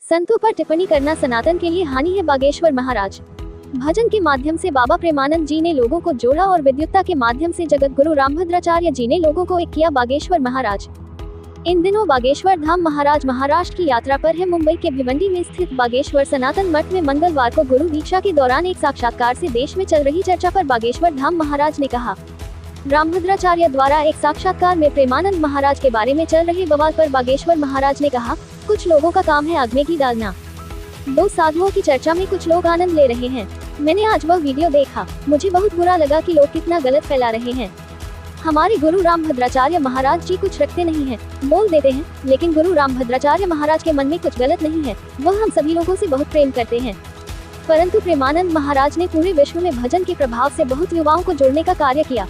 संतों पर टिप्पणी करना सनातन के लिए हानि है। बागेश्वर महाराज। भजन के माध्यम से बाबा प्रेमानंद जी ने लोगों को जोड़ा और विद्युत्ता के माध्यम से जगत गुरु रामभद्राचार्य जी ने लोगों को एक किया। बागेश्वर महाराज इन दिनों बागेश्वर धाम महाराज महाराष्ट्र की यात्रा पर है। मुंबई के भिवंडी में स्थित बागेश्वर सनातन मठ में मंगलवार को गुरु दीक्षा के दौरान एक साक्षात्कार से देश में चल रही चर्चा पर बागेश्वर धाम महाराज ने कहा। रामभद्राचार्य द्वारा एक साक्षात्कार में प्रेमानंद महाराज के बारे में चल रहे बवाल पर बागेश्वर महाराज ने कहा, कुछ लोगों का काम है आग में घी डालना। दो साधुओं की चर्चा में कुछ लोग आनंद ले रहे हैं। मैंने आज वह वीडियो देखा, मुझे बहुत बुरा लगा कि लोग कितना गलत फैला रहे हैं। हमारे गुरु रामभद्राचार्य महाराज जी कुछ रखते नहीं हैं, बोल देते हैं, लेकिन गुरु रामभद्राचार्य महाराज के मन में कुछ गलत नहीं है। वह हम सभी लोगों से बहुत प्रेम करते हैं। परंतु प्रेमानंद महाराज ने पूरे विश्व में भजन के प्रभाव से बहुत युवाओं को जोड़ने का कार्य किया।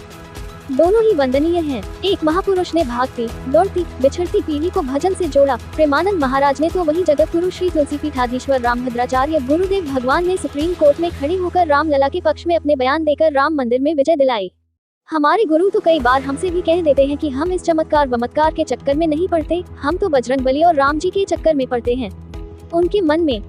दोनों ही वंदनीय हैं। एक महापुरुष ने भागती दौड़ती बिछड़ती पीढ़ी को भजन से जोड़ा। प्रेमानंद महाराज ने तो वही जगत गुरु श्री तुलसीपीठाधीश्वर रामभद्राचार्य गुरुदेव भगवान ने सुप्रीम कोर्ट में खड़े होकर रामलला के पक्ष में अपने बयान देकर राम मंदिर में विजय दिलाई। हमारे गुरु तो कई बार हमसे भी कह देते हैं कि हम इस चमत्कार बमत्कार के चक्कर में नहीं पड़ते, हम तो बजरंगबली और राम जी के चक्कर में पड़ते हैं। उनके मन में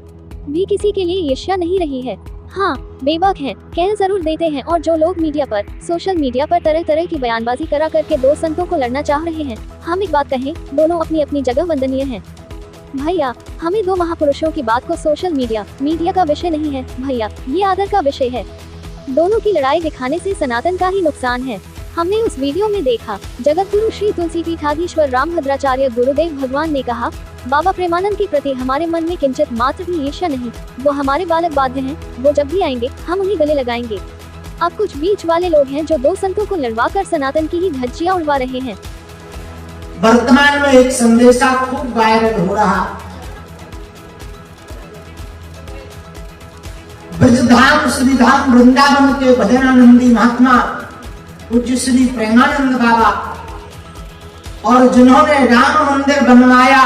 भी किसी के लिए ईर्ष्या नहीं रही है। हाँ, बेबाक हैं, कह जरूर देते हैं। और जो लोग मीडिया पर सोशल मीडिया पर तरह तरह की बयानबाजी करा करके दो संतों को लड़ना चाह रहे हैं, हम एक बात कहें, दोनों अपनी अपनी जगह वंदनीय हैं। भैया, हमें दो महापुरुषों की बात को सोशल मीडिया का विषय नहीं है भैया, ये आदर का विषय है। दोनों की लड़ाई दिखाने से सनातन का ही नुकसान है। हमने उस वीडियो में देखा, जगत गुरु श्री तुलसीपीठाधीश्वर रामभद्राचार्य गुरुदेव भगवान ने कहा, बाबा प्रेमानंद के प्रति हमारे मन में किंचित मात्र भी ईर्ष्या नहीं। वो हमारे बालक बाध्य हैं, वो जब भी आएंगे हम उन्हें गले लगाएंगे। अब कुछ बीच वाले लोग हैं जो दो संतों को लड़वा कर सनातन की ही धज्जियां उड़वा रहे हैं। वर्तमान में एक संदेशा खूब वायरल हो रहा, ब्रजधाम श्रीधाम वृंदावन के भजनानंदी महात्मा पूज्य श्री प्रेमानंद बाबा और जिन्होंने राम मंदिर बनवाया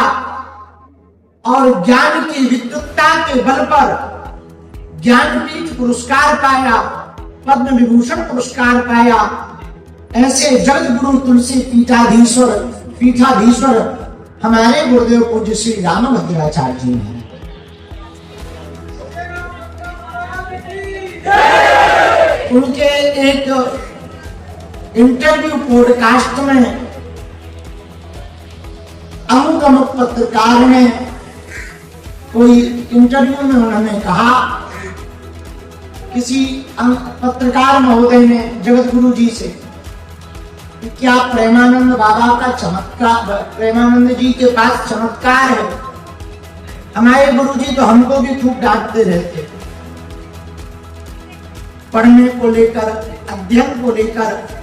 और ज्ञान की विद्युत्ता के बल पर ज्ञानपीठ पुरस्कार पाया, पद्म विभूषण पुरस्कार पाया, ऐसे जगत गुरु तुलसी पीठाधीश्वर हमारे गुरुदेव पूज्य श्री रामभद्राचार्य जी हैं। उनके एक इंटरव्यू पॉडकास्ट में अमुक पत्रकार ने कोई इंटरव्यू में उन्होंने कहा, किसी पत्रकार महोदय ने जगत गुरु जी से, कि क्या प्रेमानंद बाबा का चमत्कार, प्रेमानंद जी के पास चमत्कार है? हमारे गुरु जी तो हमको भी खूब डांटते रहते, पढ़ने को लेकर, अध्ययन को लेकर,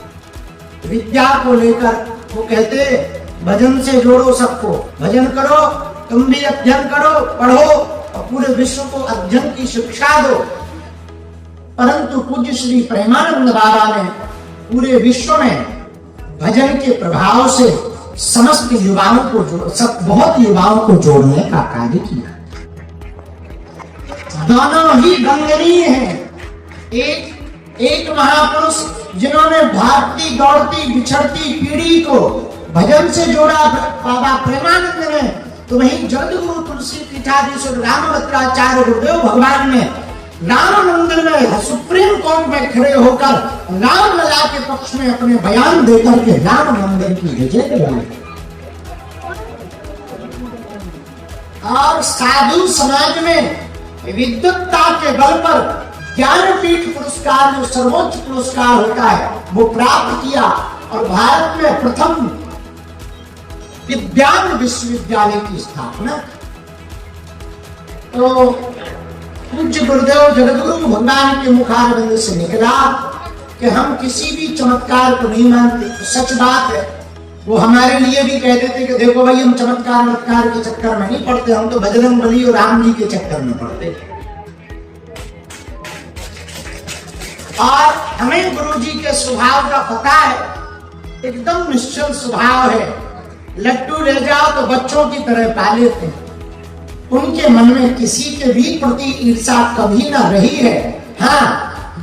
विद्या को लेकर। वो कहते भजन से जोड़ो सबको, भजन करो, तुम भी अध्ययन करो, पढ़ो और पूरे विश्व को अध्ययन की शिक्षा दो। परंतु पूज्य श्री प्रेमानंद बाबा ने पूरे विश्व में भजन के प्रभाव से समस्त युवाओं को बहुत युवाओं को जोड़ने का कार्य किया। दोनों ही गंगनीय हैं। एक महापुरुष जिन्होंने भागती दौड़ती बिछड़ती पीढ़ी को भजन से जोड़ा बाबा प्रेमानंद ने, तो वहीं जगत गुरु तुलसीपीठाधीश्वर रामभद्राचार्य गुरुदेव भगवान ने राम मंदिर में सुप्रीम कोर्ट में खड़े होकर रामलला के पक्ष में अपने बयान देकर के राम मंदिर की विजय दिलाई। और साधु समाज में विद्युत्ता के बल पर ज्ञानपीठ पुरस्कार, जो सर्वोच्च पुरस्कार होता है, वो प्राप्त किया और भारत में प्रथम विज्ञान विश्वविद्यालय की स्थापना। तो पूज्य गुरुदेव जगतगुरु भगवान के मुखारविंद से निकला कि हम किसी भी चमत्कार को नहीं मानते। तो सच बात है, वो हमारे लिए भी कहते थे कि देखो भाई, हम चमत्कार के चक्कर में नहीं पड़ते, हम तो बजरंगबली और राम जी के चक्कर में पड़ते। और हमें गुरु जी के स्वभाव का पता है, एकदम निश्चल स्वभाव है। लड्डू ले जाओ तो बच्चों की तरह पाले थे। उनके मन में किसी के भी प्रति ईर्ष्या कभी ना रही है। हाँ,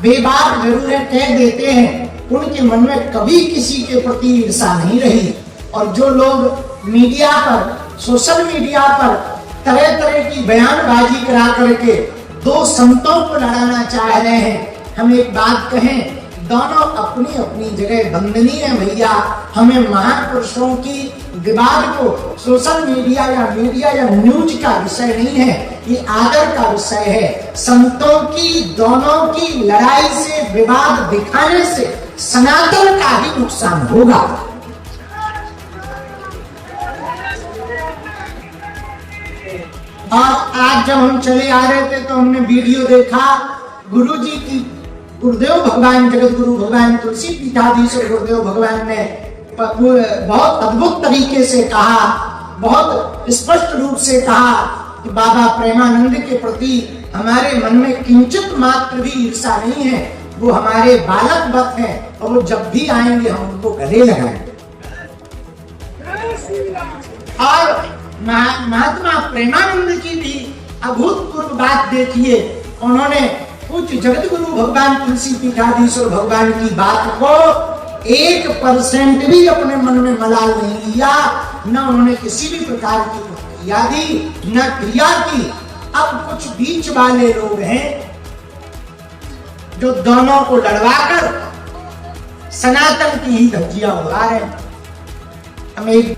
बेबाक जरूर है, कह देते हैं, उनके मन में कभी किसी के प्रति ईर्ष्या नहीं रही। और जो लोग मीडिया पर, सोशल मीडिया पर तरह तरह की बयानबाजी करा करके दो संतों को लड़ाना चाह रहे हैं। हम एक बात कहें, दोनों अपनी अपनी जगह वंदनीय है भैया। हमें महापुरुषों की विवाद को सोशल मीडिया या न्यूज का विषय नहीं है, ये आदर का विषय है। संतों की दोनों की लड़ाई से, विवाद दिखाने से सनातन का ही नुकसान होगा। और आज जब हम चले आ रहे थे तो हमने वीडियो देखा गुरु जी की, गुरुदेव भगवान, जगत गुरु भगवान तुलसी पीठाधीश्वर गुरुदेव भगवान ने बहुत अद्भुत तरीके से कहा, बहुत स्पष्ट रूप से कहा कि बाबा प्रेमानंद के प्रति हमारे मन में किंचित मात्र भी ईर्षा नहीं है। वो हमारे बालक वक्त हैं और वो जब भी आएंगे हम उनको गले लगाएंगे। और महात्मा प्रेमानंद की भी अभूतपूर्व बात देखिए, उन्होंने कुछ जगत गुरु भगवान तुलसी पीठाधीश्वर भगवान की बात को 1% भी अपने मन में मलाल नहीं लिया, न उन्होंने किसी भी प्रकार की प्रतिक्रिया दी, न क्रिया की। अब कुछ बीच वाले लोग हैं जो दोनों को लड़वाकर सनातन की ही धज्जियां उड़ा रहे हैं। हम एक